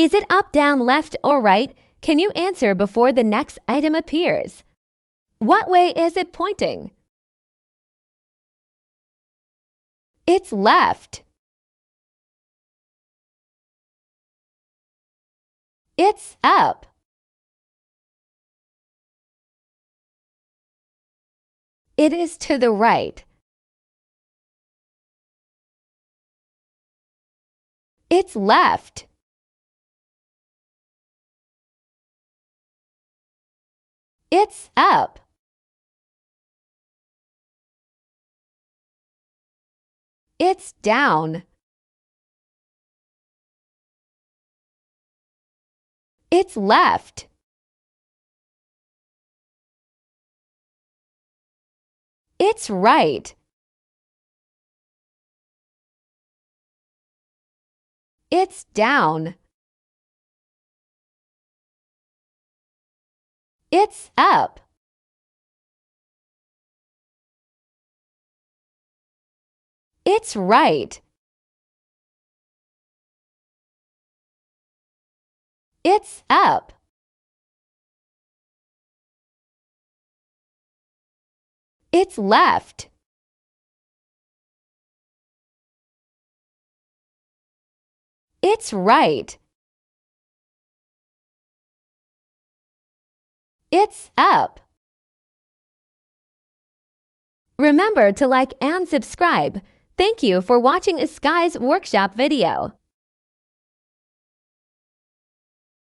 Is it up, down, left, or right? Can you answer before the next item appears? What way is it pointing? It's left. It's up. It is to the right. It's left. It's up. It's down. It's left. It's right. It's down. It's up. It's right. It's up. It's left. It's right. It's up. Remember to like and subscribe. Thank you for watching Skye's workshop video.